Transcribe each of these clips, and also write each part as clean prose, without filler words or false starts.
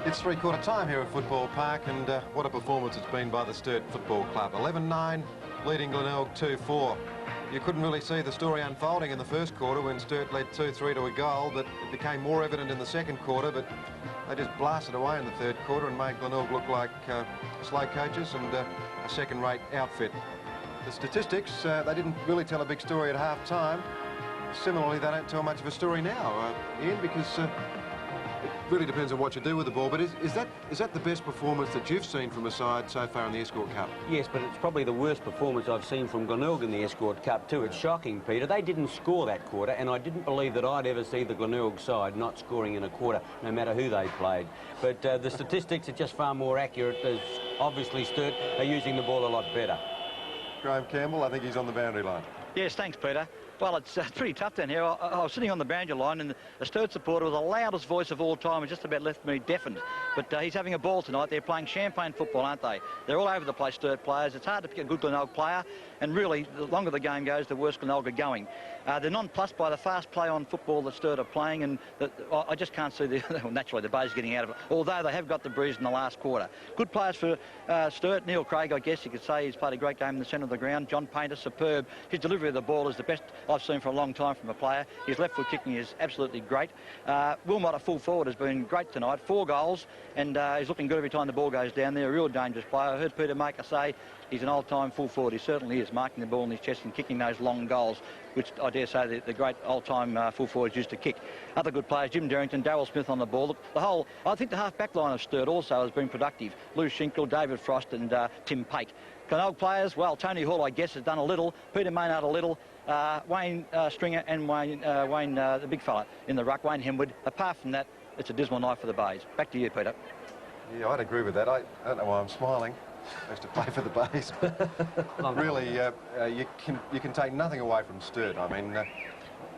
It's three-quarter time here at Football Park, and what a performance it's been by the Sturt Football Club. 11-9, leading Glenelg 2-4. You couldn't really see the story unfolding in the first quarter when Sturt led 2-3 to a goal, but it became more evident in the second quarter, but they just blasted away in the third quarter and made Glenelg look like slow coaches and a second-rate outfit. The statistics, they didn't really tell a big story at half-time. Similarly, they don't tell much of a story now, Ian, because it really depends on what you do with the ball. But is that the best performance that you've seen from a side so far in the Escort Cup? Yes, but it's probably the worst performance I've seen from Glenelg in the Escort Cup too. It's shocking, Peter. They didn't score that quarter, and I didn't believe that I'd ever see the Glenelg side not scoring in a quarter, no matter who they played. But the statistics are just far more accurate, as obviously Sturt are using the ball a lot better. Graham Campbell, I think he's on the boundary line. Yes, thanks, Peter. Well, it's pretty tough down here. I was sitting on the boundary line, and the Sturt supporter with the loudest voice of all time and just about left me deafened. But he's having a ball tonight. They're playing champagne football, aren't they? They're all over the place, Sturt players. It's hard to pick a good Glenelg player, and really, the longer the game goes, the worse Glenelg are going. They're nonplussed by the fast play on football that Sturt are playing, and I just can't see well, naturally the Bay's getting out of it, although they have got the breeze in the last quarter. Good players for Sturt. Neil Craig, I guess you could say, he's played a great game in the centre of the ground. John Painter, superb. His delivery of the ball is the best I've seen for a long time from a player. His left foot kicking is absolutely great. Wilmot, a full forward, has been great tonight. 4 goals, and he's looking good every time the ball goes down there. A real dangerous player. I heard Peter Maker say he's an old-time full forward. He certainly is, marking the ball in his chest and kicking those long goals, which I dare say the great old-time full forwards used to kick. Other good players, Jim Derrington, Darryl Smith on the ball. I think the half-back line of Sturt also has been productive. Lou Shinkle, David Frost and Tim Pate. Glenelg players, well, Tony Hall, I guess, has done a little. Peter Maynard a little. Wayne Stringer and Wayne, the big fella in the ruck, Wayne Hemwood. Apart from that, it's a dismal night for the Bays. Back to you, Peter. Yeah, I'd agree with that. I don't know why I'm smiling. I used to play for the Bays. Really, you can take nothing away from Sturt. I mean,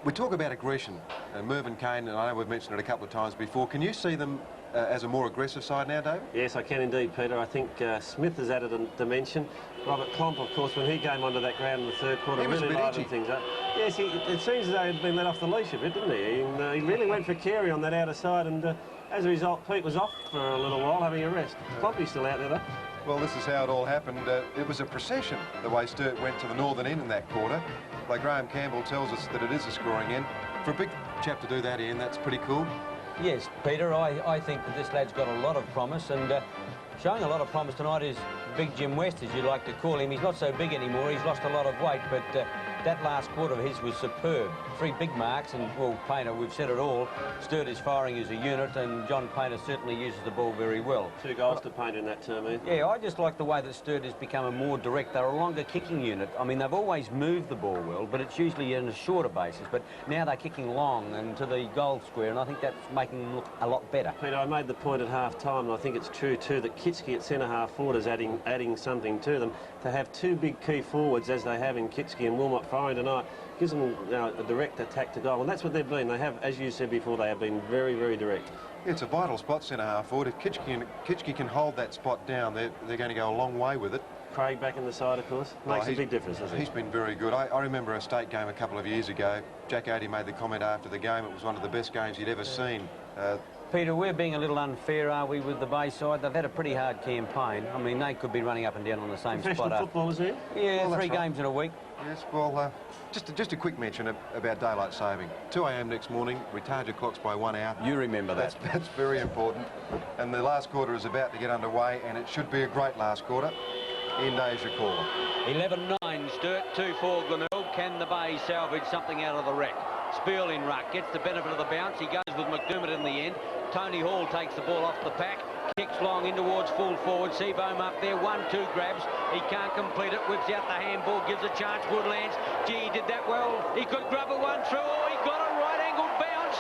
we talk about aggression. Mervyn Kane, and I know we've mentioned it a couple of times before. Can you see them as a more aggressive side now, David? Yes, I can indeed, Peter. I think Smith has added a dimension. Robert Klomp, of course, when he came onto that ground in the third quarter, really livened things up. Yes, it seems as though he'd been let off the leash a bit, didn't he? And he really went for Carey on that outer side, and as a result, Pete was off for a little while, having a rest. Klompy's still out there, though. Well, this is how it all happened. It was a procession, the way Sturt went to the northern end in that quarter. Like Graham Campbell tells us that it is a scoring end. For a big chap to do that, Ian, that's pretty cool. Yes, Peter, I think that this lad's got a lot of promise, and showing a lot of promise tonight is Big Jim West, as you like to call him. He's not so big anymore, he's lost a lot of weight, but that last quarter of his was superb. 3 big marks, and, well, Painter, we've said it all. Sturt is firing as a unit, and John Painter certainly uses the ball very well. 2 goals to Painter in that term, Ian. Yeah, I just like the way that Sturt has become a more direct. They're a longer kicking unit. I mean, they've always moved the ball well, but it's usually on a shorter basis. But now they're kicking long and to the goal square, and I think that's making them look a lot better. Peter, I made the point at half-time, and I think it's true, too, that Kitski at centre-half forward is adding something to them. To have 2 big key forwards, as they have in Kitski and Wilmot firing tonight, gives them a direct attack to goal, and that's what they've been. They have, as you said before, they have been very, very direct. Yeah, it's a vital spot, centre-half forward. If Kitski can hold that spot down, they're going to go a long way with it. Craig back in the side, of course, makes a big difference, doesn't he? He's been very good. I remember a state game a couple of years ago. Jack Adey made the comment after the game, it was one of the best games he'd ever seen. Peter, we're being a little unfair, are we, with the Bay side? They've had a pretty hard campaign. I mean, they could be running up and down on the same spot. Professional football, is it? Yeah, well, 3 games in a week. Yes, well, just a quick mention about daylight saving. 2 a.m. next morning, retard your clocks by 1 hour. You remember that. That's very important. And the last quarter is about to get underway, and it should be a great last quarter. Ian Day is your caller. 11-9, Sturt, 2-4 Glenelg. Can the Bay salvage something out of the wreck? Spiel in ruck, gets the benefit of the bounce. He goes with McDermott in the end. Tony Hall takes the ball off the pack, kicks long in towards full forward. Seabohm up there, 1-2 grabs. He can't complete it, whips out the handball, gives a chance. Woodlands, gee, he did that well. He could grab it one through. Oh, he got a right-angled bounce.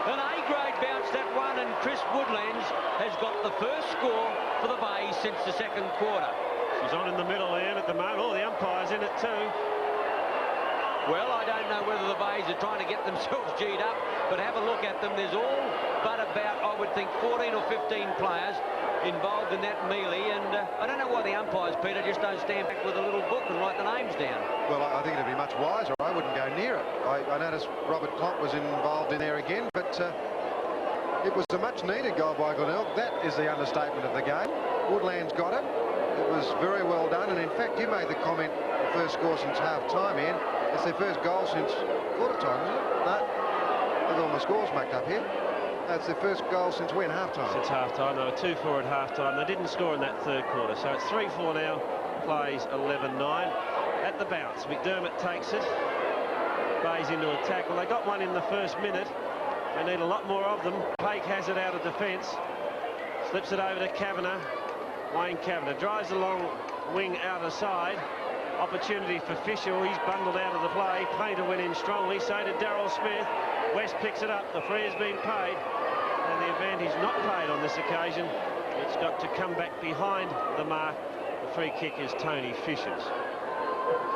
An A-grade bounce, that one, and Chris Woodlands has got the first score for the Bay since the second quarter. She's on in the middle, Ian, at the moment. Oh, the umpire's in it too. Well, I don't know whether the Bays are trying to get themselves G'd up, but have a look at them. There's all but about, I would think, 14 or 15 players involved in that melee, and I don't know why the umpires, Peter, just don't stand back with a little book and write the names down. Well, I think it'd be much wiser. I wouldn't go near it. I noticed Robert Klomp was involved in there again, but It was a much-needed goal by Glenelg. That is the understatement of the game. Woodland's got it. It was very well done, and in fact, you made the comment, the first score since half-time, Ian. It's their first goal since quarter-time, isn't it? No, I've got all my scores mucked up here. That's their first goal since when, half-time? Since half-time. They were 2-4 at half-time. They didn't score in that third quarter, so it's 3-4 now. Plays 11-9. At the bounce, McDermott takes it. Bays into a tackle. They got one in the first minute. They need a lot more of them. Pake has it out of defence. Slips it over to Kavanagh. Wayne Kavanagh drives along wing out of side. Opportunity for Fisher. He's bundled out of the play. Painter went in strongly. So did Darryl Smith. West picks it up. The free has been paid. And the advantage not paid on this occasion. It's got to come back behind the mark. The free kick is Tony Fisher's.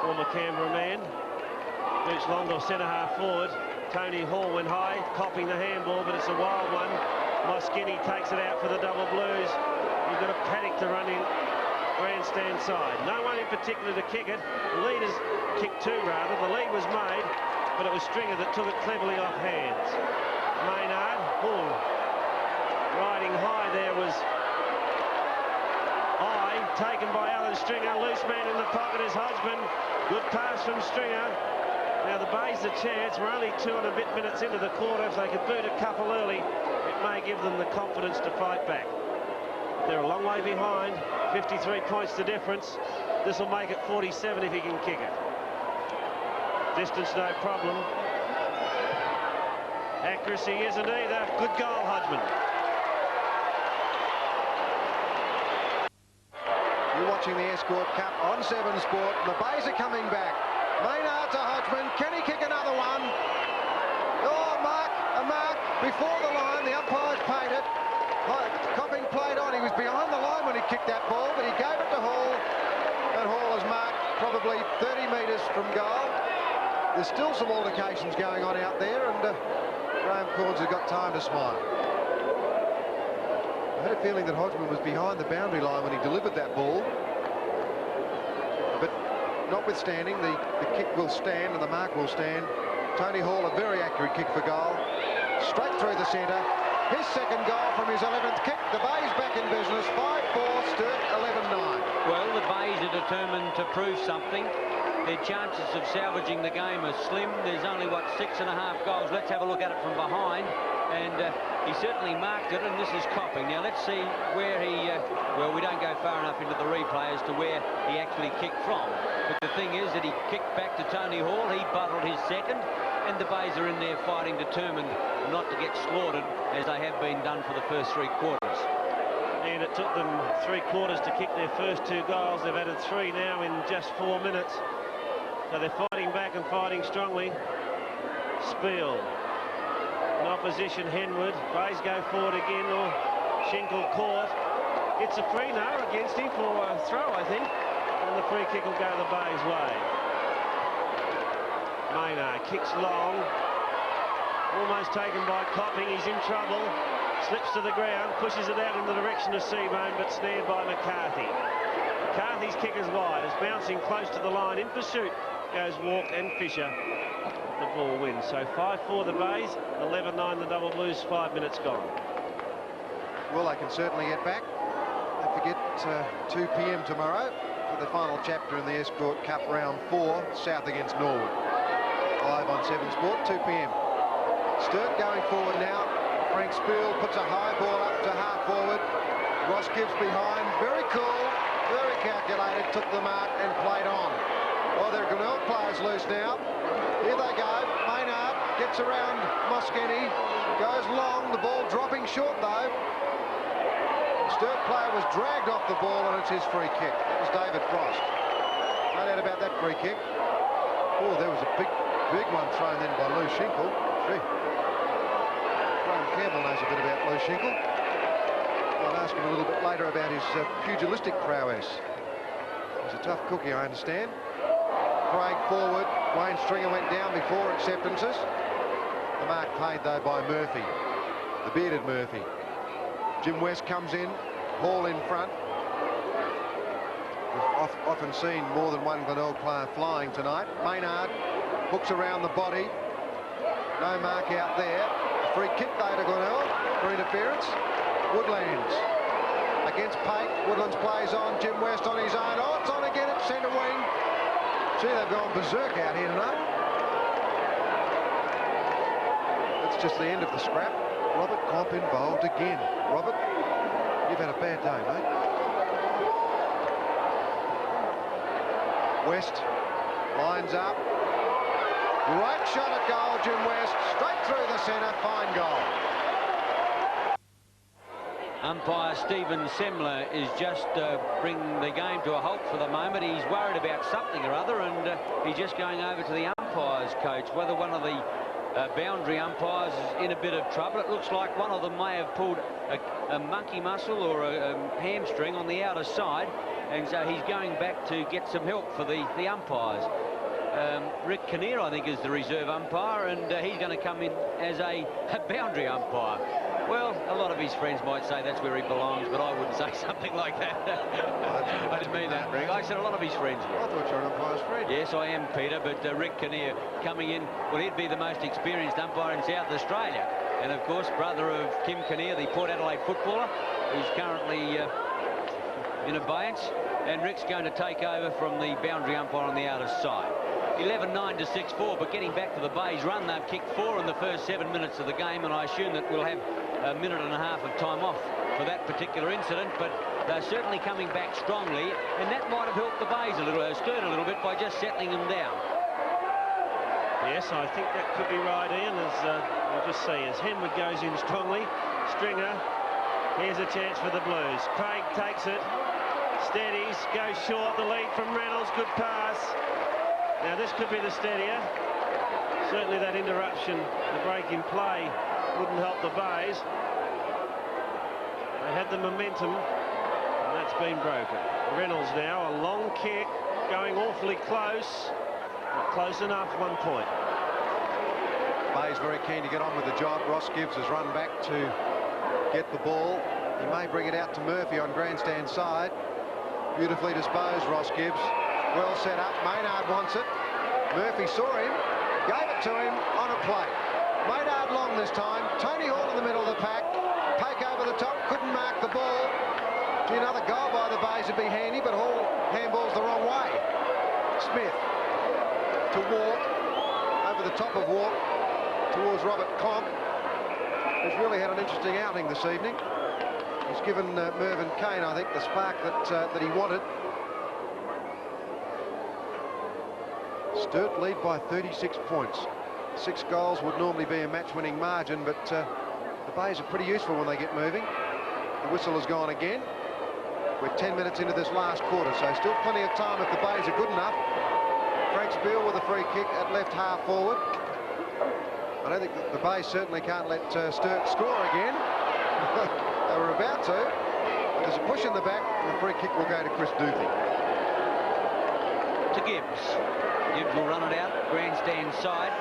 Former Canberra man. Boots long to centre-half forward. Tony Hall went high, copying the handball, but it's a wild one. Moskini takes it out for the double blues. You've got a Paddock to run in grandstand side. No one in particular to kick it. The leaders kicked two, rather. The lead was made, but it was Stringer that took it cleverly off hands. Maynard, riding high there was taken by Alan Stringer. Loose man in the pocket is Hodgman. Good pass from Stringer. Now the Bays a chance. We're only 2 and a bit minutes into the quarter. If they could boot a couple early, it may give them the confidence to fight back. They're a long way behind. 53 points the difference. This will make it 47 if he can kick it. Distance no problem. Accuracy isn't either. Good goal, Hodgman. You're watching the Escort Cup on 7 Sport. The Bays are coming back. Maynard to Hodgman. Can he kick another one? Oh, a mark before the line. The umpire's paid it. Copping played on. He was behind the line when he kicked that ball, but he gave it to Hall. And Hall has marked probably 30 metres from goal. There's still some altercations going on out there, and Graham Corns has got time to smile. I had a feeling that Hodgman was behind the boundary line when he delivered that ball. But notwithstanding, the kick will stand and the mark will stand. Tony Hall, a very accurate kick for goal. Straight through the centre. His second goal from his 11th kick. The Bays back in business. 5-4, Sturt 11-9. Well, the Bays are determined to prove something. Their chances of salvaging the game are slim. There's only, 6.5 goals. Let's have a look at it from behind. And he certainly marked it, and this is Copping. Now, let's see where he... well, we don't go far enough into the replay as to where he actually kicked from. But the thing is that he kicked back to Tony Hall. He buttled his second, and the Bays are in there fighting, determined not to get slaughtered, as they have been done for the first 3 quarters. And it took them 3 quarters to kick their first 2 goals. They've added 3 now in just 4 minutes. So they're fighting back and fighting strongly. Spiel. In opposition, Henwood. Bays go forward again, or Schinkel caught. It's a free now against him for a throw, I think. And the free kick will go the Bays' way. Maynard kicks long. Almost taken by Copping. He's in trouble. Slips to the ground, pushes it out in the direction of Seabone, but snared by McCarthy. McCarthy's kick is wide. It's bouncing close to the line. In pursuit goes Walk and Fisher. The ball wins. So 5-4 the Bays, 11-9 the Double Blues, 5 minutes gone. Well, they can certainly get back. Don't forget 2 p.m. tomorrow for the final chapter in the Escort Cup round 4, South against Norwood. Live on 7 Sport, 2 p.m. Sturt going forward now. Frank Spiel puts a high ball up to half forward. Ross Gibbs behind. Very cool, very calculated, took the mark and played on. Well, there are Glenelg players loose now. Here they go. Maynard gets around Moskini, goes long, the ball dropping short though. Sturt player was dragged off the ball, and it's his free kick. That was David Frost. No doubt about that free kick. Oh, there was a big one thrown in by Lou Schinkel. Gee. Graham Campbell knows a bit about Lou Schinkel. I'll ask him a little bit later about his pugilistic prowess. He's a tough cookie, I understand. Craig forward. Wayne Stringer went down before acceptances. The mark paid, though, by Murphy. The bearded Murphy. Jim West comes in. Hall in front. We've often seen more than one Glenelg player flying tonight. Maynard hooks around the body. No mark out there. Free kick there to Glenelg for interference. Woodlands against Pate. Woodlands plays on. Jim West on his own. Oh, it's on again at centre wing. Gee, they've gone berserk out here tonight. That's just the end of the scrap. Robert Comp involved again. Robert, you've had a bad day, mate. West lines up. Great shot at goal, Jim West. Straight through the centre. Fine goal. Umpire Stephen Semler is just bringing the game to a halt for the moment. He's worried about something or other, and he's just going over to the umpires coach. Whether one of the boundary umpires is in a bit of trouble. It looks like one of them may have pulled a monkey muscle or a hamstring on the outer side, and so he's going back to get some help for the umpires. Rick Kinnear, I think, is the reserve umpire, and he's going to come in as a boundary umpire. Well, a lot of his friends might say that's where he belongs, but I wouldn't say something like that. I didn't mean that, Rick. I said a lot of his friends would. I thought you were an umpire's friend. Yes, I am, Peter, but Rick Kinnear coming in, well, he'd be the most experienced umpire in South Australia. And, of course, brother of Kim Kinnear, the Port Adelaide footballer, who's currently in abeyance. And Rick's going to take over from the boundary umpire on the outer side. 11-9 to 6-4, but getting back to the Bays run, they've kicked 4 in the first 7 minutes of the game, and I assume that we'll have a minute and a half of time off for that particular incident, but they're certainly coming back strongly, and that might have helped the Bays a little, Sturt a little bit, by just settling them down. Yes, I think that could be right, Ian, as we'll just see, as Henwood goes in strongly. Stringer, here's a chance for the Blues. Craig takes it, steadies, goes short, the lead from Reynolds, good pass. Now this could be the steadier. Certainly that interruption, the break in play, wouldn't help the Bays. They had the momentum, and that's been broken. Reynolds now, a long kick, going awfully close, but close enough, 1 point. Bay's very keen to get on with the job. Ross Gibbs has run back to get the ball. He may bring it out to Murphy on grandstand side. Beautifully disposed, Ross Gibbs. Well set up. Maynard wants it. Murphy saw him, gave it to him on a plate. Maynard long this time. Tony Hall in the middle of the pack. Pake over the top, couldn't mark the ball. Gee, another goal by the Bays would be handy, but Hall handballs the wrong way. Smith to Walk, over the top of Walk towards Robert Comp, who's really had an interesting outing this evening. He's given Mervyn Kane, I think, the spark that he wanted. Sturt lead by 36 points. 6 goals would normally be a match-winning margin, but the Bays are pretty useful when they get moving. The whistle has gone again. We're 10 minutes into this last quarter, so still plenty of time if the Bays are good enough. Frank Spiel with a free kick at left half forward. I don't think the Bays certainly can't let Sturt score again. They were about to. But there's a push in the back, and the free kick will go to Chris Duthie. To Gibbs. Gibbs will run it out, grandstand side.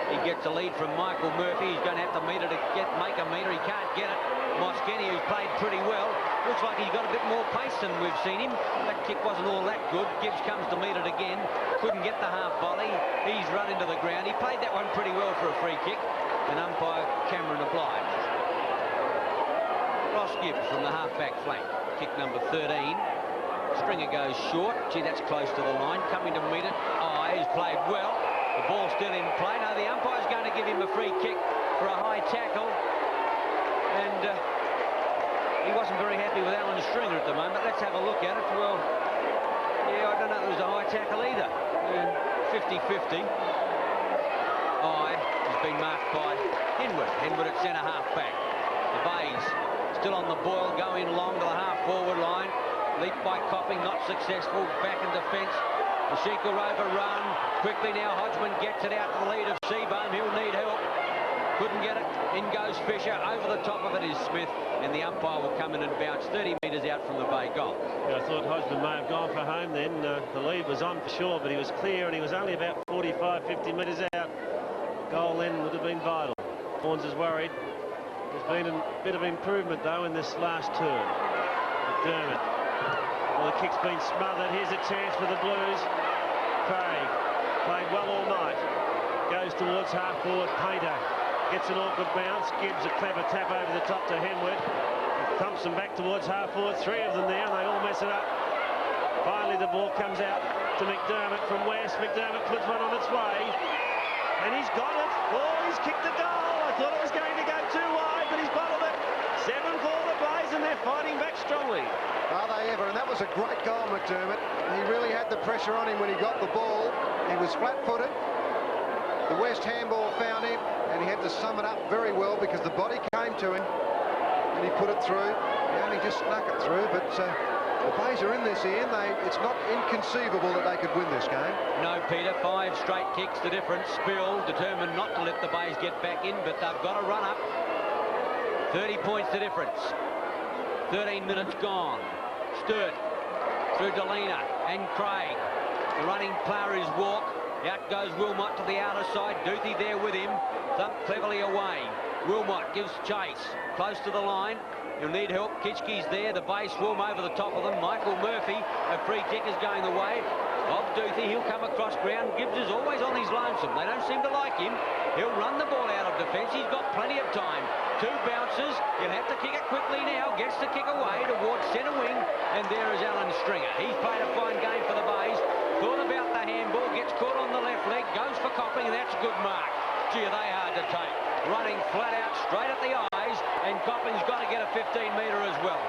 He gets a lead from Michael Murphy. He's going to have to meter to make a meter. He can't get it. Moskeni, who's played pretty well. Looks like he's got a bit more pace than we've seen him. That kick wasn't all that good. Gibbs comes to meet it again. Couldn't get the half volley. He's run into the ground. He played that one pretty well for a free kick. And umpire Cameron obliged. Ross Gibbs from the half-back flank. Kick number 13. Stringer goes short. Gee, that's close to the line. Coming to meet it. Oh, he's played well. The ball's still in play. No, the umpire's going to give him a free kick for a high tackle. And he wasn't very happy with Alan Stringer at the moment. Let's have a look at it. Well, yeah, I don't know if it was a high tackle either. 50-50. Eye has been marked by Henwood. Henwood at centre half-back. The Bays still on the boil, going long to the half-forward line. Leap by Copping, not successful. Back in defence. The Sheikha Rover run. Quickly now, Hodgman gets it out to the lead of Seabohm. He'll need help. Couldn't get it. In goes Fisher. Over the top of it is Smith. And the umpire will come in and bounce 30 metres out from the Bay goal. Yeah, I thought Hodgman may have gone for home then. The lead was on for sure, but he was clear and he was only about 45, 50 metres out. Goal then would have been vital. Horns is worried. There's been a bit of improvement, though, in this last turn. McDermott. Well, the kick's been smothered. Here's a chance for the Blues. Craig played well all night. Goes towards half-forward. Painter Gets an awkward bounce. Gibbs a clever tap over the top to Henwood. Thumps them back towards half forward. 3 of them there, and they all mess it up. Finally, the ball comes out to McDermott from West. McDermott puts one on its way. And he's got it. Oh, he's kicked the goal. I thought it was going to go too wide, but he's bottled it. 7 for the Bays, and they're fighting back strongly. Are they ever? And that was a great goal, McDermott. He really had the pressure on him when he got the ball. He was flat-footed. The West handball found him, and he had to sum it up very well because the body came to him, and he put it through. He only just snuck it through, but the Bays are in this, Ian. It's not inconceivable that they could win this game. No, Peter, 5 straight kicks the difference. Spill determined not to let the Bays get back in, but they've got a run up. 30 points the difference. 13 minutes gone. Sturt through Delina and Craig. The running player is Walk. Out goes Wilmot to the outer side. Duthie there with him. Thumped cleverly away. Wilmot gives chase. Close to the line. You'll need help. Kitschke's there. The Bays swarm over the top of them. Michael Murphy, a free kick is going the way of Duthie. He'll come across ground. Gibbs is always on his lonesome. They don't seem to like him. He'll run the ball out of defence. He's got plenty of time. 2 bounces. He'll have to kick it quickly now. Gets the kick away towards centre wing. And there is Alan Stringer. He's played a fine game for the Bays. Thought about the handball. Gets caught on the left leg. Goes for Copping, and that's a good mark. Gee, are they hard to take. Running flat out straight at the eyes. And Copping's got to get a 15-metre as well.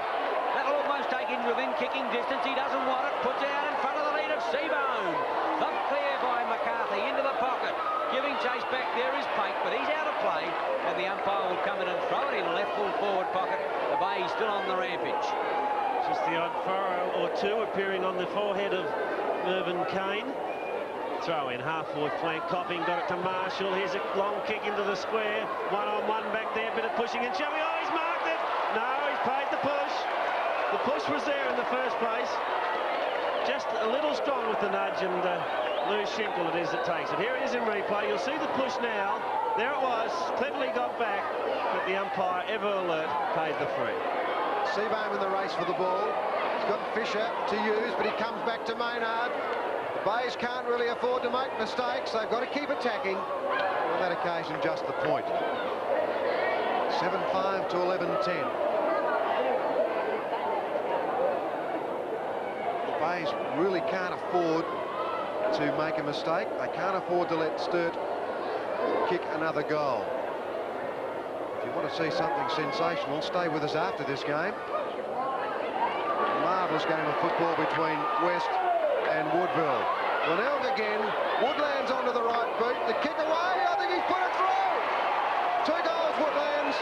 That'll almost take him within kicking distance. He doesn't want it. Puts it out in front of the lead of Seabone. Thumped clear by McCarthy into the pocket. Giving chase back there is Pate, but he's out of play. And the umpire will come in and throw it in left full forward pocket. The Bays still on the rampage. Just the odd furrow or two appearing on the forehead of Mervyn Kane. Throw in half forward flank. Copping got it to Marshall. Here's a long kick into the square. 1-on-1 back there. Bit of pushing and shoving. Oh, he's marked it. No, he's paid the push. The push was there in the first place. Just a little strong with the nudge, and Lou Schenkel it is that takes it. Here it is in replay. You'll see the push now. There it was. Cleverly got back, but the umpire, ever alert, paid the free. Seabohm in the race for the ball. He's got Fisher to use, but he comes back to Maynard. The Bays can't really afford to make mistakes. They've got to keep attacking. On that occasion, just the point. 7-5 to 11-10. The Bays really can't afford to make a mistake. They can't afford to let Sturt kick another goal. If you want to see something sensational, stay with us after this game. A marvellous game of football between West and Woodville. Glenelg again. Woodlands onto the right boot. The kick away. I think he's put it through. 2 goals, Woodlands.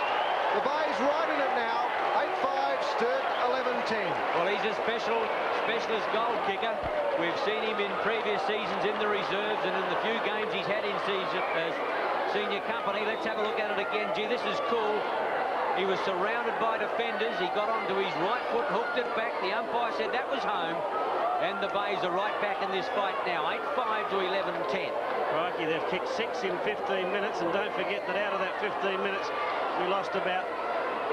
The Bays right in it now. 8-5, Sturt 11-10. Well, he's a specialist goal kicker. We've seen him in previous seasons in the reserves and in the few games he's had in senior company. Let's have a look at it again. Gee, this is cool. He was surrounded by defenders. He got onto his right foot, hooked it back. The umpire said that was home. And the Bays are right back in this fight now. 8-5 to 11-10. Crikey, they've kicked 6 in 15 minutes, and don't forget that out of that 15 minutes, we lost about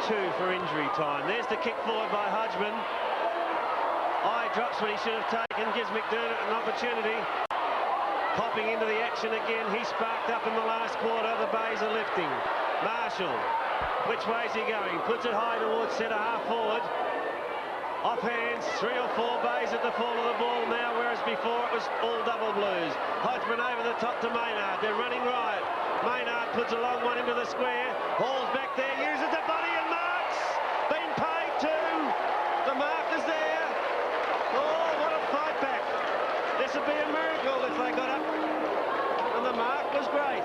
2 for injury time. There's the kick forward by Hodgman. Eye drops when he should have taken, gives McDermott an opportunity. Popping into the action again. He sparked up in the last quarter. The Bays are lifting. Marshall, which way is he going? Puts it high towards centre half forward. Off hands, 3 or 4 Bays at the fall of the ball now, whereas before it was all double blues. Hodgman over the top to Maynard. They're running riot. Maynard puts a long one into the square. Hall's back there, uses the body and marks. Been paid too. The mark is there. Oh, what a fight back. This would be a miracle if they got up. And the mark was great.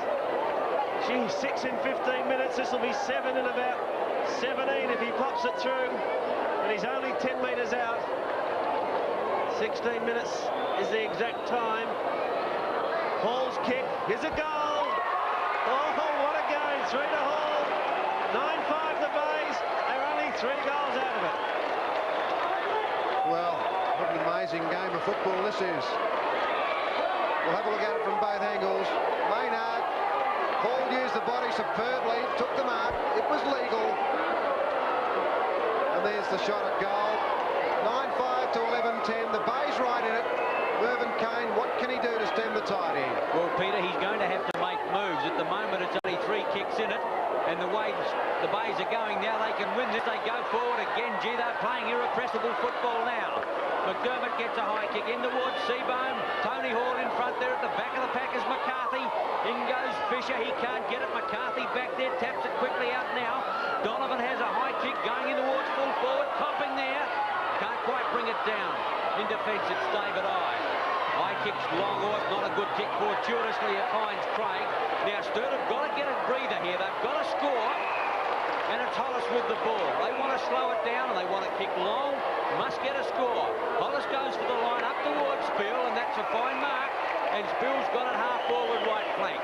Gee, 6 in 15 minutes. This will be 7 in about 17 if he pops it through. And he's only 10 metres out. 16 minutes is the exact time. Hall's kick. Here's a goal. Oh, what a game. 3 to Hall. 9-5 the Bays. They're only 3 goals out of it. Well, what an amazing game of football this is. We'll have a look at it from both angles. Maynard, Hall used the body superbly, took the mark. It was legal. And there's the shot at goal. 9-5 to 11-10. The Bays right in it. Mervyn Kane, what can he do to stem the tide here? Well, Peter, he's going to have to make moves. At the moment, it's only 3 kicks in it. And the way the Bays are going now, they can win this. They go forward again. Gee, they're playing irrepressible football now. McDermott gets a high kick in towards Seabohm. Tony Hall in front there at the back of the pack is McCarthy. In goes Fisher. He can't get it. McCarthy back there. Taps it quickly out now. Donovan has a high kick going in towards full forward. Copping there. Can't quite bring it down. In defence, it's David Eye. High kicks long off. Not a good kick. Fortuitously, it finds Craig. Now, Sturt have got to get a breather here. They've got to score. And it's Hollis with the ball. They want to slow it down and they want to kick long. Must get a score. Hollis goes for the line up towards Spill, and that's a fine mark. And Spill's got it half forward right flank.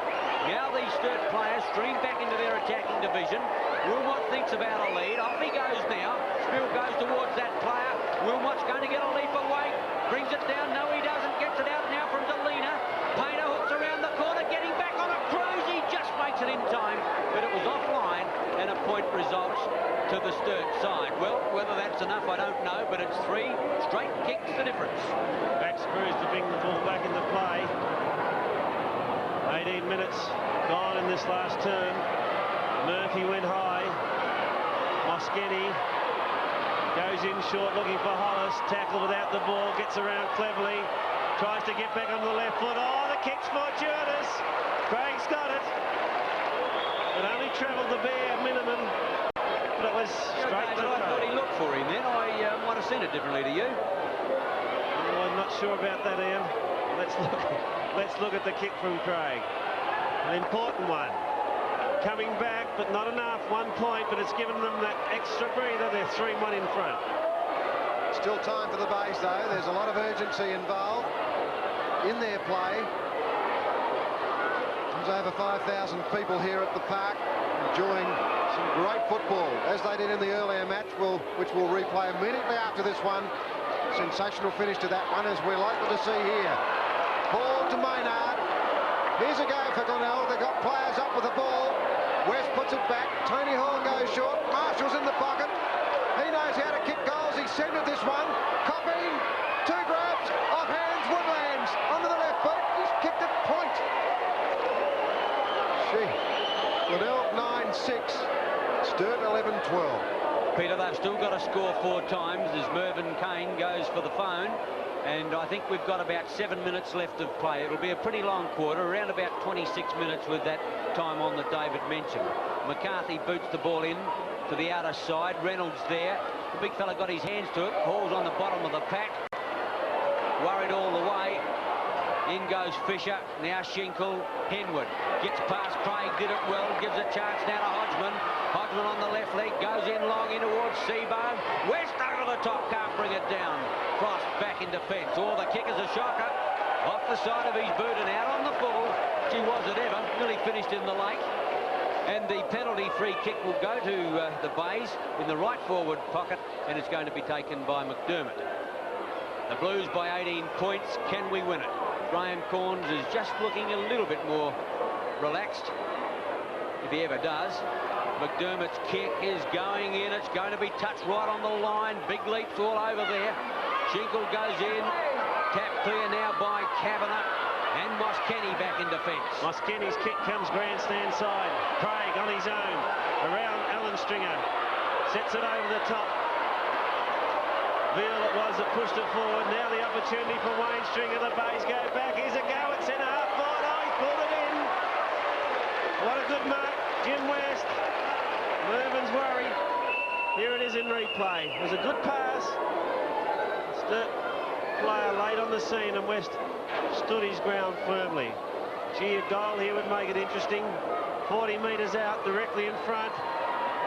Now these Sturt players stream back into their attacking division. Wilmot thinks about a lead. Off he goes now. Spill goes towards that player. Wilmot's going to get a leap away. Brings it down. No, he doesn't. Gets it out now from Delina. Painter hooks around the corner, getting back on a cruise. He just makes it in time, but it was offline, and a point results to the Sturt side. Well, whether that's enough, I don't know, but it's 3 straight kicks the difference. Back screws to bring the ball back into play. 18 minutes gone in this last term. Murphy went high. Moschetti goes in short, looking for Hollis. Tackle without the ball, gets around cleverly. Tries to get back on the left foot. Oh, the kick's fortuitous. Craig's got it. It only travelled the bare minimum, but it was straight to I thought he looked for him then. I might have seen it differently to you. Oh, I'm not sure about that, Ian. Let's look at the kick from Craig. An important one. Coming back, but not enough. 1 point, but it's given them that extra breather. They're 3-1 in front. Still time for the Bays, though. There's a lot of urgency involved in their play. There's over 5,000 people here at the park enjoying some great football, as they did in the earlier match, which we'll replay immediately after this one. Sensational finish to that one, as we're likely to see here. Ball to Maynard. Here's a go for Glenelg. They've got players up with the ball. West puts it back. Tony Hall goes short. Marshall's in the pocket. He knows how to kick goals. He's centred this one. Copping. 2 grabs. Off hands. Woodlands. Onto the left foot. He's kicked it point. Gee. Glenelg 9-6. Sturt 11-12. Peter, they've still got to score 4 times as Mervyn Kane goes for the phone. And I think we've got about 7 minutes left of play. It'll be a pretty long quarter, around about 26 minutes with that time on that David mentioned. McCarthy boots the ball in to the outer side. Reynolds there. The big fella got his hands to it. Hall's on the bottom of the pack. Worried all the way. In goes Fisher. Now Schinkel. Henwood gets past Craig. Did it well. Gives a chance now to Hodgman. Hodgman on the left leg. Goes in long in towards Seabohm. West over the top. Can't bring it down. Frost back in defence. Oh, the kick is a shocker. Off the side of his boot and out on the full. She was it ever. Nearly finished in the lake. And the penalty free kick will go to the Bays in the right forward pocket, and it's going to be taken by McDermott. The Blues by 18 points. Can we win it? Graham Corns is just looking a little bit more relaxed, if he ever does. McDermott's kick is going in. It's going to be touched right on the line. Big leaps all over there. Schinkel goes in. Tap clear now by Kavanagh. And Moschetti back in defence. Moschetti's kick comes grandstand side. Craig on his own. Around Alan Stringer. Sets it over the top. Veal it was that pushed it forward. Now the opportunity for Wayne Stringer. The Bays go back. Here's a go at centre half forward. Oh, he's pulled it in. What a good mark. Jim West. Mervin's worried. Here it is in replay. It was a good pass. Sturt player late on the scene, and West stood his ground firmly. Gee, a goal here would make it interesting. 40 metres out, directly in front.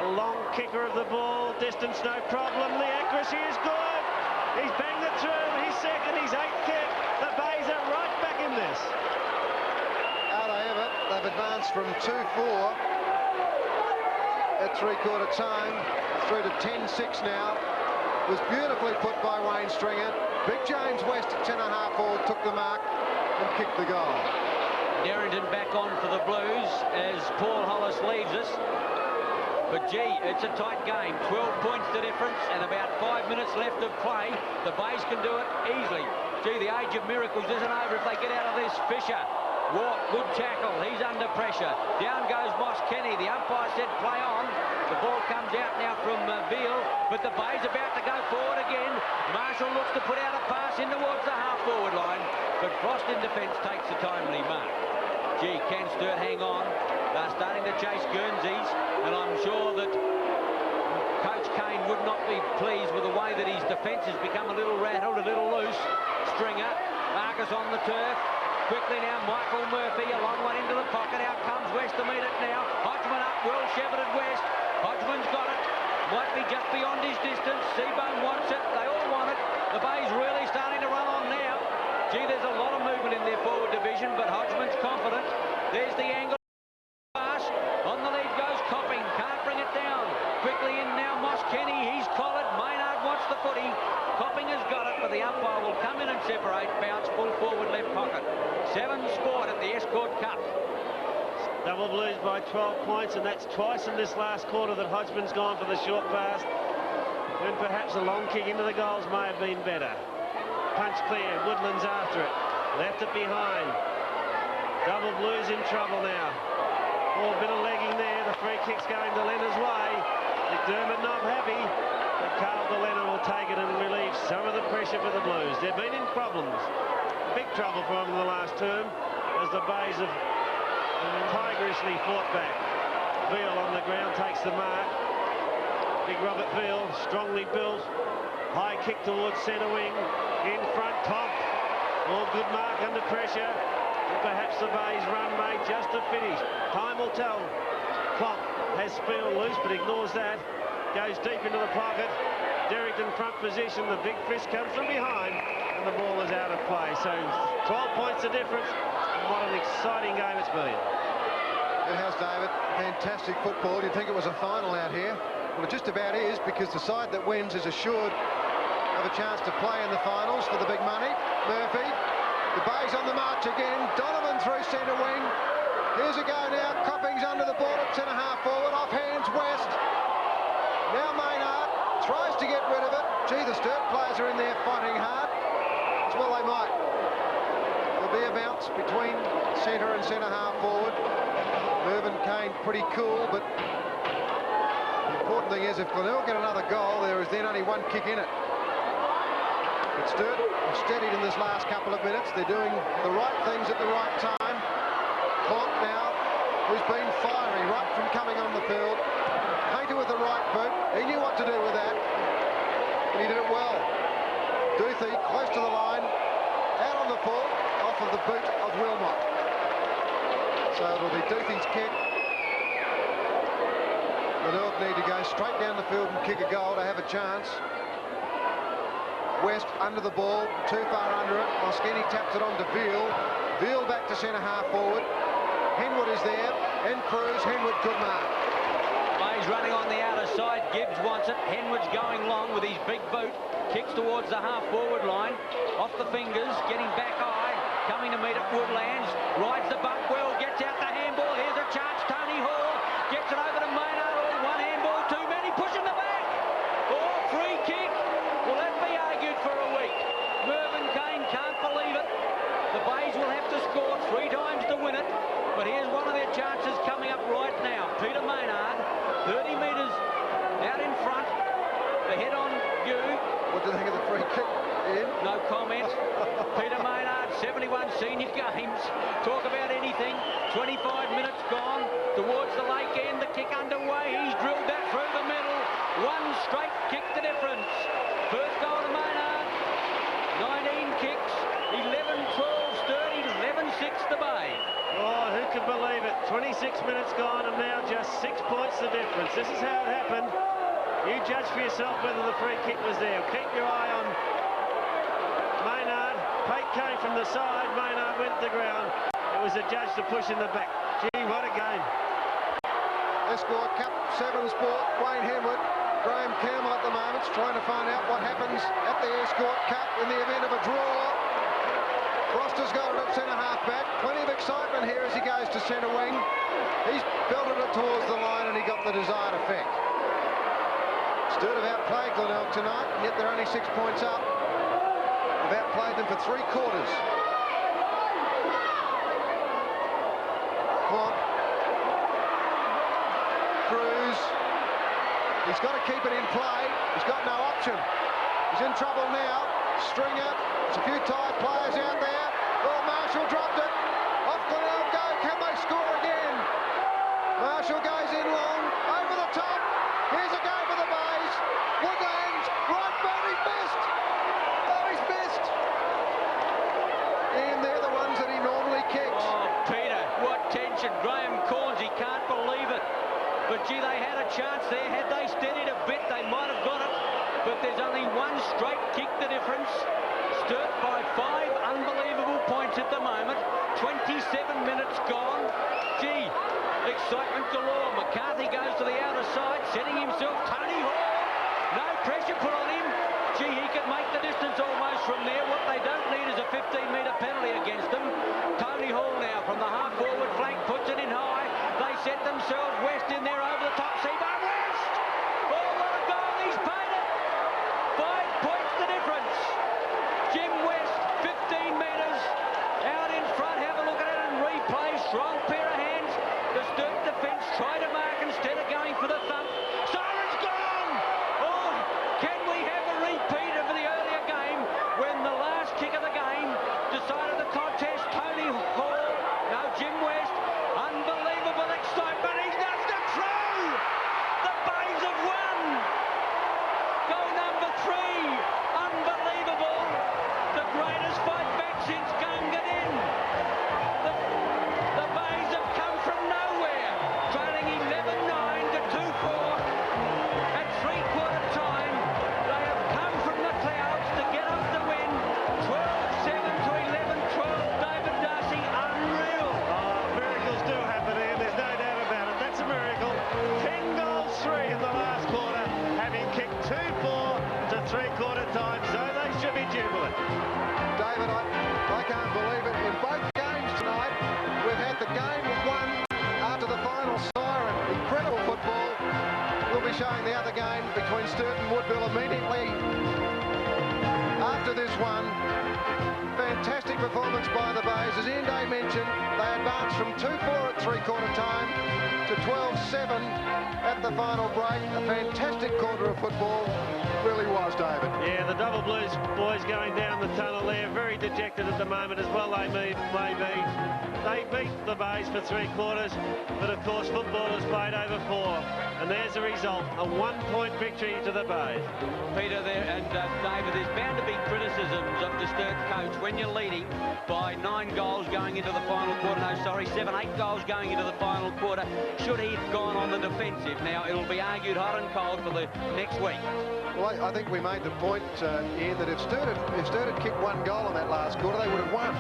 A long kicker of the ball. Distance no problem. The accuracy is good. He's banged it through. He's second. He's 8th kick. The Bays are right back in this. Out of Everett, they've advanced from 2-4 at 3/4 time through to 10-6 now. It was beautifully put by Wayne Stringer. Big James West at 10.5 forward took the mark and kicked the goal. Darrington back on for the Blues as Paul Hollis leaves us. But gee, it's a tight game. 12 points the difference and about 5 minutes left of play. The Bays can do it easily. Gee, the age of miracles isn't over if they get out of this. Fisher Ward, good tackle. He's under pressure. Down goes Moss Kenny. The umpire said play on. The ball comes out now from Veal, but the Bay's about to go forward again. Marshall looks to put out a pass in towards the half-forward line, but Frost in defence takes a timely mark. Gee, can Sturt hang on? They're starting to chase Guernseys, and I'm sure that Coach Kane would not be pleased with the way that his defence has become a little rattled, a little loose. Stringer, Marcus on the turf. Quickly now, Michael Murphy, a long one into the pocket. Out comes West to meet it now. Hodgman up, well shepherded West. Hodgman's got it. Might be just beyond his distance. Seabone wants it. They all want it. The Bay's really starting to run on now. Gee, there's a lot of movement in their forward division, but Hodgman's confident. There's the angle. Pass. On the lead goes Copping. Can't bring it down. Quickly in now, Moss Kenny. He's collared. Maynard wants the footy. Copping has got it, but the umpire will come in and separate. Bounce full forward left pocket. 7 scored at the Escort Cup. Double Blues by 12 points, and that's twice in this last quarter that Hodgman's gone for the short pass, when perhaps a long kick into the goals may have been better. Punch clear, Woodland's after it. Left it behind. Double Blues in trouble now. Oh, a bit of legging there. The free kick's going to Leonard's way. McDermott not happy, but Carl de Leonard will take it and relieve some of the pressure for the Blues. They've been in problems. Big trouble for them in the last term, as the Bays have tigerishly fought back. Veal on the ground takes the mark. Big Robert Veal, strongly built. High kick towards centre wing. In front, Tomp. All good mark under pressure. And perhaps the Bays run made just to finish. Time will tell. Clock has Spiel loose, but ignores that. Goes deep into the pocket. Derrington front position. The big fist comes from behind, and the ball is out of play. So 12 points the difference. And what an exciting game it's been. It has, David. Fantastic football. You'd think it was a final out here. Well, it just about is, because the side that wins is assured of a chance to play in the finals for the big money. Murphy. The Bay's on the march again. Donovan through centre wing. Here's a go now. Copping's under the ball at centre half forward. Off hands West. Now Maynard tries to get rid of it. Gee, the Sturt players are in there fighting hard. As well they might. There'll be a bounce between centre and centre half forward. Mervyn Kane pretty cool, but the important thing is if Glenelg get another goal, there is then only one kick in it. But Sturt are steadied in this last couple of minutes. They're doing the right things at the right time. Clonk now, who's been fiery right from coming on the field. Painter with the right boot. He knew what to do with that, and he did it well. Duthie close to the line, out on the full, off of the boot of Wilmot. So it'll be Duthie's kick. Glenelg need to go straight down the field and kick a goal to have a chance. West under the ball, too far under it. Moskini taps it on to Veal. Veal back to centre half forward. Henwood is there, and Cruz. Henwood, good mark. Bay's running on the outer side. Gibbs wants it. Henwood's going long with his big boot. Kicks towards the half-forward line. Off the fingers, getting back high. Coming to meet at Woodlands. Rides the buck well, gets out the handball. Here's a chance. Tony Hall gets it over to Maynard. Oh, one handball, too many. Pushing the back. Oh, free kick. Well, that be argued for a week. Mervyn Kane can't believe it. The Bays will have to score 3 times to win it. But here's one of their chances coming up right now. Peter Maynard, 30 metres out in front. The head on you. What do you think of the free kick, Ian? No comment. Peter Maynard, 71 senior games. Talk about anything. 25 minutes gone. Towards the lake end, the kick underway. He's drilled that through the middle. One straight kick the difference. First goal to Maynard. 19 kicks. 11-12 Sturt, 11-6 the Bay. Oh, who could believe it? 26 minutes gone and now just 6 points the difference. This is how it happened. You judge for yourself whether the free kick was there. Keep your eye on Maynard. Pate came from the side. Maynard went to the ground. It was a judge to push in the back. Gee, what a game. Escort Cup 7 sport. Wayne Henwood, Graham Campbell at the moment trying to find out what happens at the Escort Cup in the event of a draw. Foster's got it at centre half back. Plenty of excitement here as he goes to centre wing. He's belted it towards the line and he got the desired effect. Sturt have outplayed Glenelg tonight, yet they're only 6 points up. They've outplayed them for 3 quarters. He's got to keep it in play. He's got no option. He's in trouble now. Stringer. There's a few tired players out there. Oh, Marshall dropped it. Off Glenelg go. Can they score again? Marshall goes in long. Over the top. Here's a go for the Bays. Woodlands. Right boot. He's missed. Oh, he's missed. And they're the ones that he normally kicks. Oh, Peter, what tension. Graham Corns, he can't believe it. But, gee, they had a chance there. Had they steadied a bit, they might have got it. But there's only one straight kick the difference. Sturt by 5 unbelievable points at the moment. 27 minutes gone. Gee, excitement galore. McCarthy goes to the outer side, setting himself. Tony Hall, no pressure put on him. Gee, he could make the distance almost from there. What they don't need is a 15-metre penalty against them. Tony Hall now from the half-forward flank puts it in high. They set themselves. West in there over the top. Seabourn West! Oh, what a goal! He's paid it! 5 points the difference. Jim West, 15 metres out in front. Have a look at it and replay. Strong pair of hands. The Sturt defence try to mark instead of going for the thump. Siren's gone! Oh, can we have a repeat of the earlier game when the last kick of the game decided the contest? Tony Hall, no, Jim West. Unbelievable excitement. He's nudged it through. The Bays have won. Goal number 3. Unbelievable. The greatest fight back since Gunga Din. The Bays have come from nowhere, trailing 11-9 to 2-4. At three-quarter time, they have come from the clouds to get up the win. 12-7 to 11-12. David Darcy, unreal. Miracles do happen, Ian. There's no doubt about it. That's a miracle. 10 goals, 3 in the last quarter, having kicked 2-4 to three-quarter time, so they should be jubilant. David, I can't believe it. In both games tonight, we've had the game won after the final siren. Incredible football. We'll be showing the other game between Sturt and Woodville immediately after this one. Fantastic performance by the Bays. As Ian Day mentioned, they advanced from 2-4 at three-quarter time to 12-7 at the final break. A fantastic quarter of football. Really was, David. Yeah, the Double Blues boys going down the tunnel there, very dejected at the moment as well they may be. They beat the Bays for three quarters, but of course football is played over 4. And there's the result, a 1-point victory to the Bays. Peter there and David, there's bound to be criticisms of the Sturt coach when you're leading by 9 goals going into the final quarter. No, sorry, 7-8 goals going into the final quarter. Should he have gone on the defensive? Now, it'll be argued hot and cold for the next week. Well, I think we made the point, Ian, that if Sturt had kicked 1 goal in that last quarter, they would have won.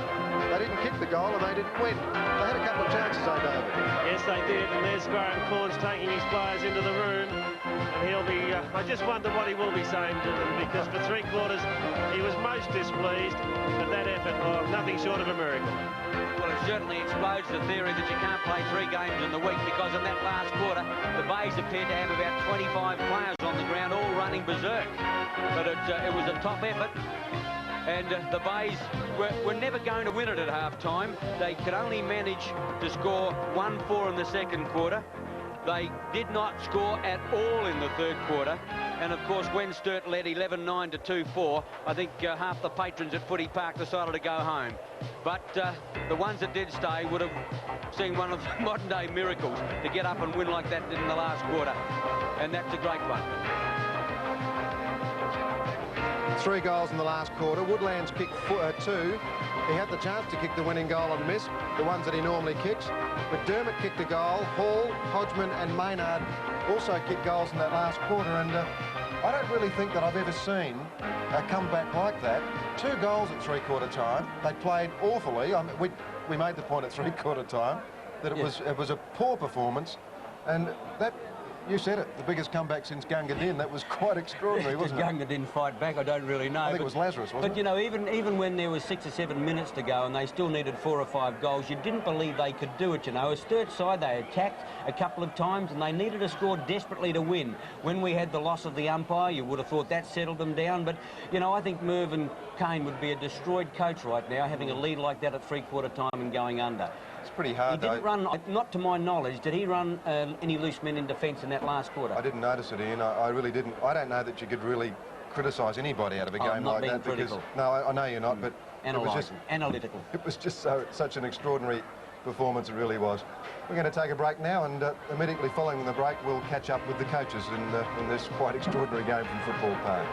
They didn't kick the goal and they didn't win. They had a couple of chances, though, David. Yes, they did, and there's Graham Corns taking his players into the room, and he'll be, I just wonder what he will be saying to them, because for three quarters he was most displeased, but that effort, nothing short of a miracle. Well, it certainly explodes the theory that you can't play 3 games in the week, because in that last quarter, the Bays appeared to have about 25 players on the ground, all running berserk. But it was a top effort, and the Bays were never going to win it at half-time. They could only manage to score 1-4 in the second quarter. They did not score at all in the third quarter. And, of course, when Sturt led 11-9 to 2-4, I think half the patrons at Footy Park decided to go home. But the ones that did stay would have seen one of the modern-day miracles to get up and win like that in the last quarter. And that's a great one. 3 goals in the last quarter. Woodlands kicked 2. He had the chance to kick the winning goal and missed, the ones that he normally kicks. McDermott kicked a goal. Hall, Hodgman and Maynard also kicked goals in that last quarter. And I don't really think that I've ever seen a comeback like that. 2 goals at three-quarter time. They played awfully. I mean, we made the point at three-quarter time that it was a poor performance. And that... You said it, the biggest comeback since Gunga Din. That was quite extraordinary, wasn't it? Did Gunga Din fight back? I don't really know. I think it was Lazarus, wasn't it? But, you know, even when there was 6 or 7 minutes to go and they still needed 4 or 5 goals, you didn't believe they could do it, you know. A Sturt side, they attacked a couple of times and they needed a score desperately to win. When we had the loss of the umpire, you would have thought that settled them down. But, you know, I think Mervyn Kane would be a destroyed coach right now, having a lead like that at three-quarter time and going under. pretty hard, He didn't run, not to my knowledge, did he run any loose men in defence in that last quarter? I didn't notice it, Ian. I really didn't. I don't know that you could really criticise anybody out of a game like that. Critical. Because, no, I know you're not, but it was just analytical. It was just such an extraordinary performance, it really was. We're going to take a break now, and immediately following the break, we'll catch up with the coaches in this quite extraordinary game from Football Park.